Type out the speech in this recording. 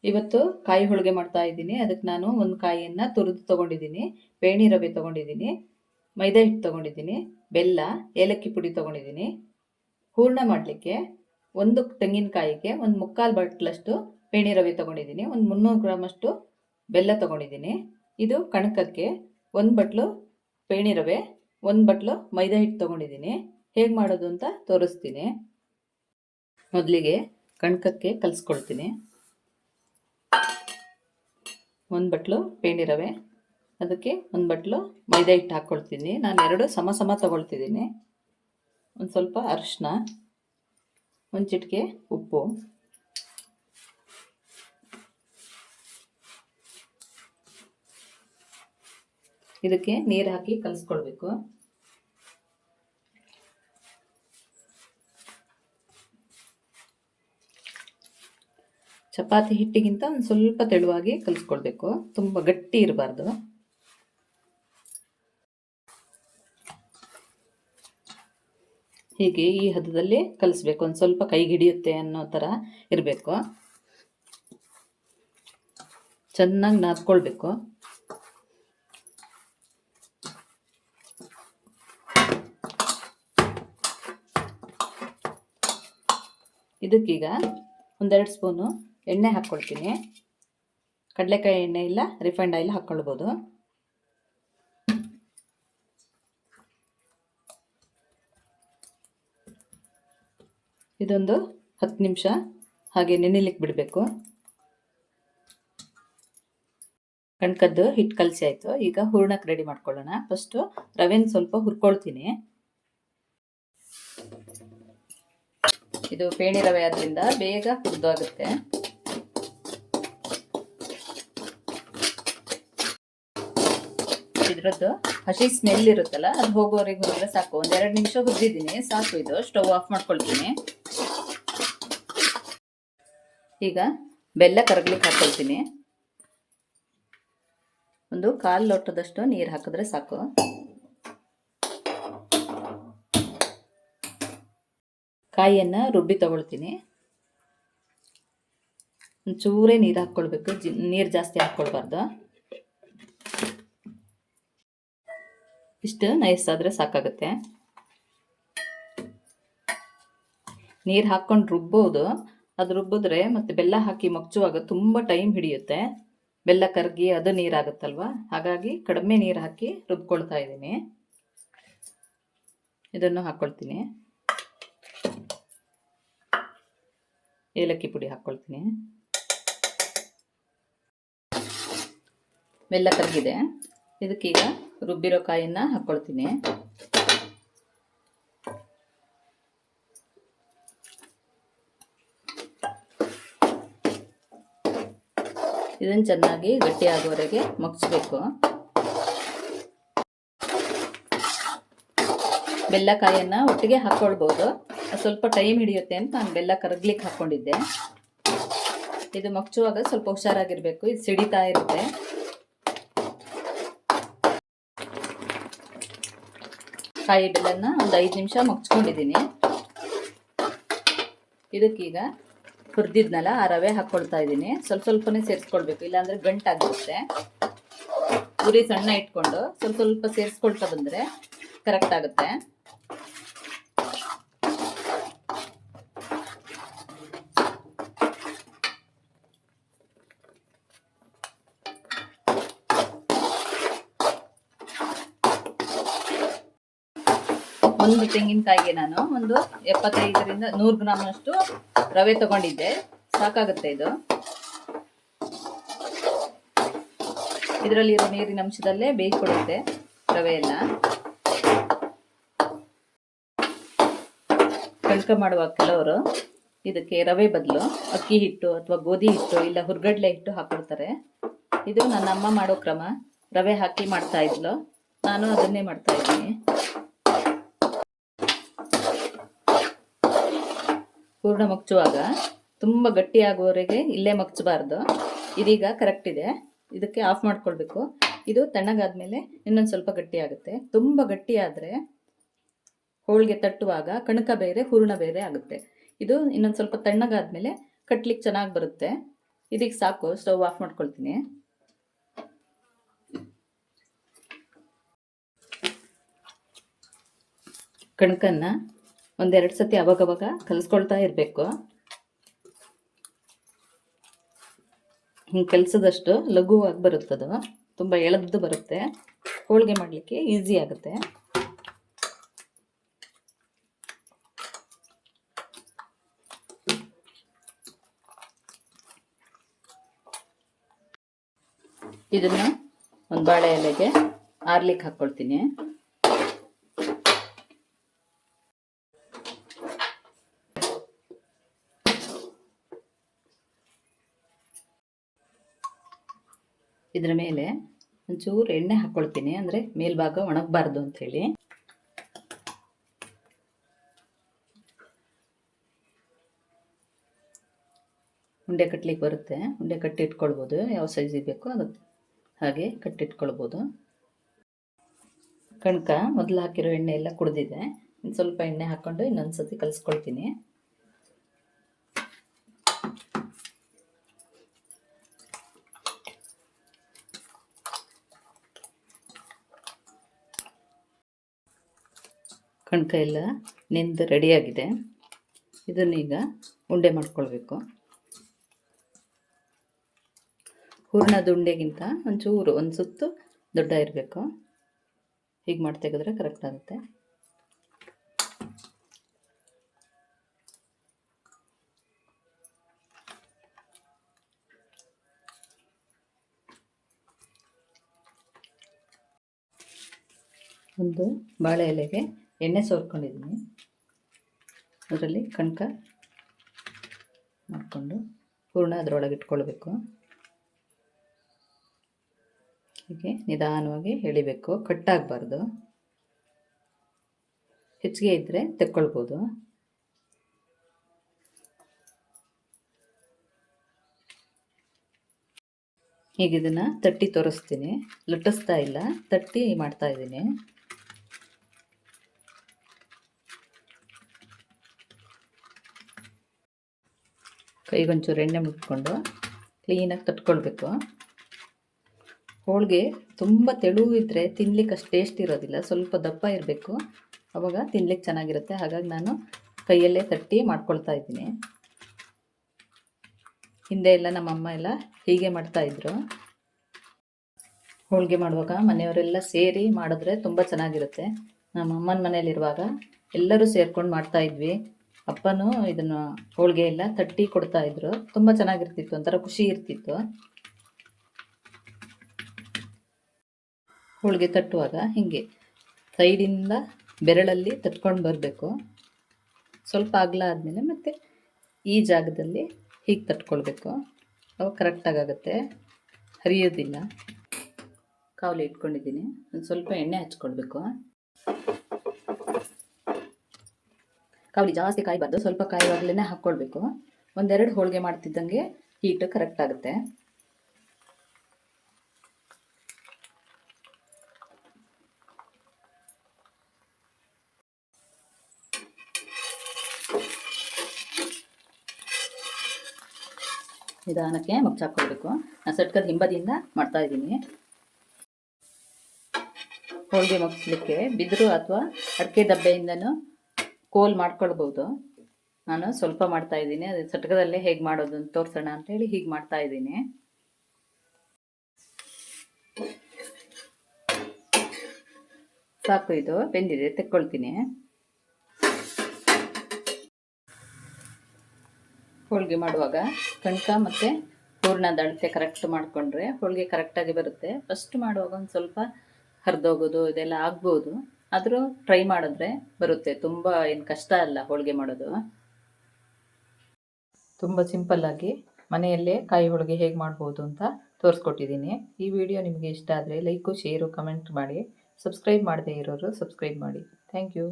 ಇವತ್ತು ಕಾಯಿ ಹೋಳಿಗೆ ಮಾಡ್ತಾ ಇದ್ದೀನಿ. ಅದಕ್ಕೆ ನಾನು ಒಂದು ಕಾಯಿಯನ್ನು ತುರಿದು ತೊಗೊಂಡಿದ್ದೀನಿ, ಪೇಣಿ ರವೆ ತೊಗೊಂಡಿದ್ದೀನಿ, ಮೈದಾ ಹಿಟ್ಟು ತೊಗೊಂಡಿದ್ದೀನಿ, ಬೆಲ್ಲ, ಏಲಕ್ಕಿ ಪುಡಿ ತೊಗೊಂಡಿದ್ದೀನಿ. ಹೂರಣ ಮಾಡಲಿಕ್ಕೆ ಒಂದು ತೆಂಗಿನಕಾಯಿಗೆ ಒಂದು ಮುಕ್ಕಾಲು ಬಟ್ಲಷ್ಟು ಪೇಣಿ ರವೆ ತೊಗೊಂಡಿದ್ದೀನಿ, ಒಂದು 300 ಗ್ರಾಮಷ್ಟು ಬೆಲ್ಲ ತೊಗೊಂಡಿದ್ದೀನಿ. ಇದು ಕಣಕಕ್ಕೆ 1 ಬಟ್ಲು ಪೇಣಿ ರವೆ, 1 ಬಟ್ಲು ಮೈದಾ ಹಿಟ್ಟು ತೊಗೊಂಡಿದ್ದೀನಿ. ಹೇಗೆ ಮಾಡೋದು ಅಂತ ತೋರಿಸ್ತೀನಿ. ಮೊದಲಿಗೆ ಕಣಕಕ್ಕೆ ಕಲಿಸ್ಕೊಳ್ತೀನಿ. 1 ಬಟ್ಲು ಪೇಣಿ ರವೆ, ಅದಕ್ಕೆ 1 ಬಟ್ಲು ಮೈದಾ ಹಿಟ್ಟು ಹಾಕ್ಕೊಳ್ತೀನಿ. ನಾನು 2 ಸಮ ತೊಗೊಳ್ತಿದ್ದೀನಿ. ಒಂದು ಸ್ವಲ್ಪ ಅರಿಶಿನ, ಒಂದು ಚಿಟಿಕೆ ಉಪ್ಪು, ಇದಕ್ಕೆ ನೀರು ಹಾಕಿ ಕಲಿಸ್ಕೊಳ್ಬೇಕು. ಚಪಾತಿ ಹಿಟ್ಟಿಗಿಂತ ಒಂದು ಸ್ವಲ್ಪ ತೆಳುವಾಗಿ ಕಲಿಸ್ಕೊಳ್ಬೇಕು, ತುಂಬ ಗಟ್ಟಿ ಇರಬಾರ್ದು. ಹೀಗೆ ಈ ಹದದಲ್ಲಿ ಕಲಿಸ್ಬೇಕು. ಒಂದು ಸ್ವಲ್ಪ ಕೈಗೆ ಹಿಡಿಯುತ್ತೆ ಅನ್ನೋ ಥರ ಇರಬೇಕು. ಚೆನ್ನಾಗಿ ನಾದ್ಕೊಳ್ಬೇಕು. ಇದಕ್ಕೀಗ 1-2 ಸ್ಪೂನು ಎಣ್ಣೆ ಹಾಕ್ಕೊಳ್ತೀನಿ. ಕಡಲೆಕಾಯಿ ಎಣ್ಣೆ ಇಲ್ಲ ರಿಫೈಂಡ್ ಆಯಿಲ್ ಹಾಕ್ಕೊಳ್ಬೋದು. ಇದೊಂದು 10 ನಿಮಿಷ ಹಾಗೆ ನೆನೆಲಿಕ್ಕೆ ಬಿಡಬೇಕು. ಕಣ್ಕದ್ದು ಹಿಟ್ಟು ಕಲಸಿ ಆಯಿತು. ಈಗ ಹೂರಣಕ್ಕೆ ರೆಡಿ ಮಾಡ್ಕೊಳ್ಳೋಣ. ಫಸ್ಟು ರವೆನ ಸ್ವಲ್ಪ ಹುರ್ಕೊಳ್ತೀನಿ. ಇದು ಪೇಣಿ ರವೆ ಆದ್ರಿಂದ ಬೇಗ ಹುರಿದೋಗುತ್ತೆ. ಇದ್ರದ್ದು ಹಸಿ ಸ್ಮೆಲ್ ಇರುತ್ತಲ್ಲ, ಅದು ಹೋಗೋವರೆಗೆ ಹುರಿದ್ರೆ ಸಾಕು. 1-2 ನಿಮಿಷ ಹುರಿದಿದ್ದೀನಿ, ಸಾಕು. ಇದು ಸ್ಟವ್ ಆಫ್ ಮಾಡ್ಕೊಳ್ತೀನಿ. ಈಗ ಬೆಲ್ಲ ಕರಗ್ಲಿಕ್ಕೆ ಹಾಕ್ಕೊಳ್ತೀನಿ. ಒಂದು 1/4 ಲೋಟದಷ್ಟು ನೀರು ಹಾಕಿದ್ರೆ ಸಾಕು. ಕಾಯಿಯನ್ನು ರುಬ್ಬಿ ತಗೊಳ್ತೀನಿ. ಒಂಚೂರೇ ನೀರು ಹಾಕ್ಕೊಳ್ಬೇಕು, ನೀರು ಜಾಸ್ತಿ ಹಾಕ್ಕೊಳ್ಬಾರ್ದು. ಇಷ್ಟು ನೈಸ್ ಆದರೆ ಸಾಕಾಗುತ್ತೆ. ನೀರು ಹಾಕ್ಕೊಂಡು ರುಬ್ಬೋದು. ಅದು ರುಬ್ಬಿದ್ರೆ ಮತ್ತು ಬೆಲ್ಲ ಹಾಕಿ ಮಗ್ಚುವಾಗ ತುಂಬ ಟೈಮ್ ಹಿಡಿಯುತ್ತೆ. ಬೆಲ್ಲ ಕರಗಿ ಅದು ನೀರಾಗುತ್ತಲ್ವ, ಹಾಗಾಗಿ ಕಡಿಮೆ ನೀರು ಹಾಕಿ ರುಬ್ಕೊಳ್ತಾ ಇದ್ದೀನಿ. ಇದನ್ನು ಹಾಕ್ಕೊಳ್ತೀನಿ. ಏಲಕ್ಕಿ ಪುಡಿ ಹಾಕ್ಕೊಳ್ತೀನಿ. ಬೆಲ್ಲ ಕರಗಿದೆ. ಇದಕ್ಕೀಗ ರುಬ್ಬಿರೋ ಕಾಯಿಯನ್ನು ಹಾಕ್ಕೊಳ್ತೀನಿ. ಇದನ್ನು ಚೆನ್ನಾಗಿ ಗಟ್ಟಿ ಆಗೋವರೆಗೆ ಮಗ್ಚಬೇಕು. ಬೆಲ್ಲ ಕಾಯಿಯನ್ನು ಒಟ್ಟಿಗೆ ಹಾಕ್ಕೊಳ್ಬೋದು. ಸ್ವಲ್ಪ ಟೈಮ್ ಹಿಡಿಯುತ್ತೆ ಅಂತ ನಾನು ಬೆಲ್ಲ ಕರಗ್ಲಿಕ್ಕೆ ಹಾಕ್ಕೊಂಡಿದ್ದೆ. ಇದು ಮಗ್ಚುವಾಗ ಸ್ವಲ್ಪ ಹುಷಾರಾಗಿರಬೇಕು, ಇದು ಸಿಡಿತಾ ಇರುತ್ತೆ. ಕಾಯಿ ಬೆಲ್ಲನ ಒಂದು 5 ನಿಮಿಷ ಮಗ್ಚ್ಕೊಂಡಿದ್ದೀನಿ. ಇದಕ್ಕೀಗ ಹುರಿದಿದ್ನಲ್ಲ ಆ ರವೆ ಹಾಕ್ಕೊಳ್ತಾ ಇದ್ದೀನಿ. ಸ್ವಲ್ಪನೇ ಸೇರಿಸ್ಕೊಳ್ಬೇಕು, ಇಲ್ಲಾಂದರೆ ಗಂಟಾಗಿರುತ್ತೆ. ಉರಿ ಸಣ್ಣ ಇಟ್ಕೊಂಡು ಸ್ವಲ್ಪ ಸೇರಿಸ್ಕೊಳ್ತಾ ಬಂದರೆ ಕರೆಕ್ಟ್ ಆಗುತ್ತೆ. ಒಂದು ತೆಂಗಿನಕಾಯಿಗೆ ನಾನು ಒಂದು 75ರಿಂದ 100 ಗ್ರಾಮಷ್ಟು ರವೆ ತಗೊಂಡಿದ್ದೆ, ಸಾಕಾಗುತ್ತೆ ಇದು. ಇದರಲ್ಲಿರೋ ನೀರಿನ ಅಂಶದಲ್ಲೇ ಬೇಯಿಕೊಡುತ್ತೆ ರವೆ ಎಲ್ಲ. ಕಣಕ ಮಾಡುವ ಕೆಲವರು ಇದಕ್ಕೆ ರವೆ ಬದಲು ಅಕ್ಕಿ ಹಿಟ್ಟು ಅಥವಾ ಗೋಧಿ ಹಿಟ್ಟು ಇಲ್ಲ ಹುರ್ಗಡ್ಲೆ ಹಿಟ್ಟು ಹಾಕೊಳ್ತಾರೆ. ಇದು ನನ್ನ ಅಮ್ಮ ಮಾಡೋ ಕ್ರಮ. ರವೆ ಹಾಕಿ ಮಾಡ್ತಾ ಇದ್ಲು, ನಾನು ಅದನ್ನೇ ಮಾಡ್ತಾ ಇದ್ದೀನಿ. ಪೂರ್ಣ ಮಗ್ಚುವಾಗ ತುಂಬ ಗಟ್ಟಿಯಾಗುವವರೆಗೆ ಇಲ್ಲೇ ಮಗ್ಚಬಾರ್ದು. ಇದೀಗ ಕರೆಕ್ಟ್ ಇದೆ. ಇದಕ್ಕೆ ಆಫ್ ಮಾಡ್ಕೊಳ್ಬೇಕು. ಇದು ತಣ್ಣಗಾದ್ಮೇಲೆ ಇನ್ನೊಂದು ಸ್ವಲ್ಪ ಗಟ್ಟಿ ಆಗುತ್ತೆ. ತುಂಬ ಗಟ್ಟಿ ಆದರೆ ಹೋಳಿಗೆ ತಟ್ಟುವಾಗ ಕಣಕ ಬೇರೆ ಹೂರಣ ಬೇರೆ ಆಗುತ್ತೆ. ಇದು ಇನ್ನೊಂದು ಸ್ವಲ್ಪ ತಣ್ಣಗಾದ್ಮೇಲೆ ಕಟ್ಲಿಕ್ಕೆ ಚೆನ್ನಾಗಿ ಬರುತ್ತೆ. ಇದಕ್ಕೆ ಸಾಕು, ಸ್ಟವ್ ಆಫ್ ಮಾಡ್ಕೊಳ್ತೀನಿ. ಕಣಕನ್ನು ಒಂದೆರಡು ಸತಿ ಅವಾಗವಾಗ ಕಲಿಸ್ಕೊಳ್ತಾ ಇರಬೇಕು. ಹಿಂಗೆ ಕಲಿಸಿದಷ್ಟು ಲಘುವಾಗಿ ಬರುತ್ತದು, ತುಂಬ ಎಳೆದು ಬರುತ್ತೆ. ಹೋಳಿಗೆ ಮಾಡಲಿಕ್ಕೆ ಈಸಿ ಆಗುತ್ತೆ. ಇದನ್ನು ಒಂದು ಬಾಳೆ ಎಲೆಗೆ ಆರ್ಲಿಕ್ಕೆ ಹಾಕ್ಕೊಳ್ತೀನಿ. ಇದರ ಮೇಲೆ ಒಂಚೂರು ಎಣ್ಣೆ ಹಾಕ್ಕೊಳ್ತೀನಿ, ಅಂದರೆ ಮೇಲ್ಭಾಗ ಒಣಗಬಾರ್ದು ಅಂಥೇಳಿ. ಉಂಡೆ ಕಟ್ಟಲಿಕ್ಕೆ ಬರುತ್ತೆ. ಉಂಡೆ ಕಟ್ಟಿ ಇಟ್ಕೊಳ್ಬೋದು, ಯಾವ ಸೈಜಿಗೆ ಬೇಕೋ ಅದಕ್ಕೆ ಹಾಗೆ ಕಟ್ಟಿಟ್ಕೊಳ್ಬೋದು. ಕಣಕ ಮೊದಲು ಹಾಕಿರೋ ಎಣ್ಣೆ ಎಲ್ಲ ಕುಡಿದಿದೆ. ಇನ್ನು ಸ್ವಲ್ಪ ಎಣ್ಣೆ ಹಾಕ್ಕೊಂಡು ಇನ್ನೊಂದು ಸತಿ ಕಲಿಸ್ಕೊಳ್ತೀನಿ. ಕಣಕ ಎಲ್ಲ ನೆಂದು ರೆಡಿಯಾಗಿದೆ. ಇದನ್ನೀಗ ಉಂಡೆ ಮಾಡ್ಕೊಳ್ಬೇಕು. ಹೂರಣದ ಉಂಡೆಗಿಂತ ಒಂಚೂರು ಒಂದು ಸುತ್ತು ದೊಡ್ಡ ಇರಬೇಕು. ಹೀಗೆ ಮಾಡಿ ತೆಗೆದ್ರೆ ಕರೆಕ್ಟ್ ಆಗುತ್ತೆ. ಒಂದು ಬಾಳೆ ಎಲೆಗೆ ಎಣ್ಣೆ ಸೋರ್ಕೊಂಡಿದ್ದೀನಿ. ಅದರಲ್ಲಿ ಕಣಕ ಮಾಡಿಕೊಂಡು ಹೂರಣ ಅದರೊಳಗೆ ಇಟ್ಕೊಳ್ಬೇಕು. ಹೀಗೆ ನಿಧಾನವಾಗಿ ಎಳಿಬೇಕು, ಕಟ್ಟಾಗಬಾರ್ದು. ಹೆಚ್ಚಿಗೆ ಇದ್ದರೆ ತೆಕ್ಕೊಳ್ಬೋದು. ಈಗ ಇದನ್ನು ತಟ್ಟಿ ತೋರಿಸ್ತೀನಿ. ಲಟ್ಟಿಸ್ತಾ ಇಲ್ಲ, ತಟ್ಟಿ ಮಾಡ್ತಾ ಇದ್ದೀನಿ. ಕೈಗೊಂಚೂರು ಎಣ್ಣೆ ಮುಟ್ಕೊಂಡು ಕ್ಲೀನಾಗಿ ತಟ್ಕೊಳ್ಬೇಕು. ಹೋಳಿಗೆ ತುಂಬ ತೆಳು ಇದ್ದರೆ ತಿನ್ಲಿಕ್ಕೆ ಅಷ್ಟು ಟೇಸ್ಟ್ ಇರೋದಿಲ್ಲ. ಸ್ವಲ್ಪ ದಪ್ಪ ಇರಬೇಕು, ಆವಾಗ ತಿನ್ಲಿಕ್ಕೆ ಚೆನ್ನಾಗಿರುತ್ತೆ. ಹಾಗಾಗಿ ನಾನು ಕೈಯಲ್ಲೇ ತಟ್ಟಿ ಮಾಡ್ಕೊಳ್ತಾ ಇದ್ದೀನಿ. ಹಿಂದೆ ಎಲ್ಲ ನಮ್ಮಮ್ಮ ಎಲ್ಲ ಹೀಗೆ ಮಾಡ್ತಾಯಿದ್ರು. ಹೋಳಿಗೆ ಮಾಡುವಾಗ ಮನೆಯವರೆಲ್ಲ ಸೇರಿ ಮಾಡಿದ್ರೆ ತುಂಬ ಚೆನ್ನಾಗಿರುತ್ತೆ. ನಮ್ಮ ಅಮ್ಮನ ಮನೇಲಿರುವಾಗ ಎಲ್ಲರೂ ಸೇರ್ಕೊಂಡು ಮಾಡ್ತಾಯಿದ್ವಿ. ಅಪ್ಪನೂ ಇದನ್ನು ಹೋಳಿಗೆ ಎಲ್ಲ ತಟ್ಟಿ ಕೊಡ್ತಾಯಿದ್ರು. ತುಂಬ ಚೆನ್ನಾಗಿರ್ತಿತ್ತು, ಒಂಥರ ಖುಷಿ ಇರ್ತಿತ್ತು. ಹೋಳಿಗೆ ತಟ್ಟುವಾಗ ಹೀಗೆ ಸೈಡಿಂದ ಬೆರಳಲ್ಲಿ ತಟ್ಕೊಂಡು ಬರಬೇಕು. ಸ್ವಲ್ಪ ಅಗಲ ಆದಮೇಲೆ ಮತ್ತೆ ಈ ಜಾಗದಲ್ಲಿ ಹೀಗೆ ತಟ್ಕೊಳ್ಬೇಕು. ಅವಾಗ ಕರೆಕ್ಟಾಗುತ್ತೆ, ಹರಿಯೋದಿಲ್ಲ. ಕಾವಲಿ ಇಟ್ಕೊಂಡಿದ್ದೀನಿ. ಒಂದು ಸ್ವಲ್ಪ ಎಣ್ಣೆ ಹಚ್ಕೊಳ್ಬೇಕು. ಕಾವಲಿ ಜಾಸ್ತಿ ಕಾಯಬಾರ್ದು, ಸ್ವಲ್ಪ ಕಾಯುವಾಗಲೇ ಹಾಕ್ಕೊಳ್ಬೇಕು. ಒಂದೆರಡು ಹೋಳಿಗೆ ಮಾಡ್ತಿದ್ದಂಗೆ ಹೀಟು ಕರೆಕ್ಟ್ ಆಗುತ್ತೆ. ನಿಧಾನಕ್ಕೆ ಮುಚ್ಚಾಕ್ಕೊಳ್ಬೇಕು. ನಾನು ಸಟ್ಕದ ಹಿಂಬದಿಯಿಂದ ಮಾಡ್ತಾಯಿದ್ದೀನಿ. ಹೋಳಿಗೆ ಮುಗಿಸ್ಲಿಕ್ಕೆ ಬಿದಿರು ಅಥವಾ ಅಡಿಕೆ ಡಬ್ಬೆಯಿಂದನೂ ಕೋಲ್ ಮಾಡ್ಕೊಳ್ಬೋದು. ನಾನು ಸ್ವಲ್ಪ ಮಾಡ್ತಾಯಿದ್ದೀನಿ. ಅದು ಸಟ್ಕದಲ್ಲೇ ಹೇಗೆ ಮಾಡೋದು ಅಂತ ತೋರಿಸೋಣ ಅಂತೇಳಿ ಹೀಗೆ ಮಾಡ್ತಾಯಿದ್ದೀನಿ. ಸಾಕು, ಇದು ಬೆಂದಿದೆ, ತೆಕ್ಕೊಳ್ತೀನಿ. ಹೋಳಿಗೆ ಮಾಡುವಾಗ ಕಣಕ ಮತ್ತು ಹೂರಣದ ಅಳತೆ ಕರೆಕ್ಟ್ ಮಾಡಿಕೊಂಡ್ರೆ ಹೋಳಿಗೆ ಕರೆಕ್ಟಾಗಿ ಬರುತ್ತೆ. ಫಸ್ಟ್ ಮಾಡುವಾಗ ಒಂದು ಸ್ವಲ್ಪ ಹರಿದೋಗೋದು ಇದೆಲ್ಲ ಆಗ್ಬೋದು, ಆದರೂ ಟ್ರೈ ಮಾಡಿದ್ರೆ ಬರುತ್ತೆ. ತುಂಬ ಏನು ಕಷ್ಟ ಅಲ್ಲ ಹೋಳಿಗೆ ಮಾಡೋದು. ತುಂಬ ಸಿಂಪಲ್ಲಾಗಿ ಮನೆಯಲ್ಲೇ ಕಾಯಿ ಹೋಳಿಗೆ ಹೇಗೆ ಮಾಡ್ಬೋದು ಅಂತ ತೋರಿಸ್ಕೊಟ್ಟಿದ್ದೀನಿ. ಈ ವಿಡಿಯೋ ನಿಮಗೆ ಇಷ್ಟ ಆದರೆ ಲೈಕು, ಶೇರು, ಕಮೆಂಟ್ ಮಾಡಿ. ಸಬ್ಸ್ಕ್ರೈಬ್ ಮಾಡದೇ ಇರೋರು ಸಬ್ಸ್ಕ್ರೈಬ್ ಮಾಡಿ. Thank you.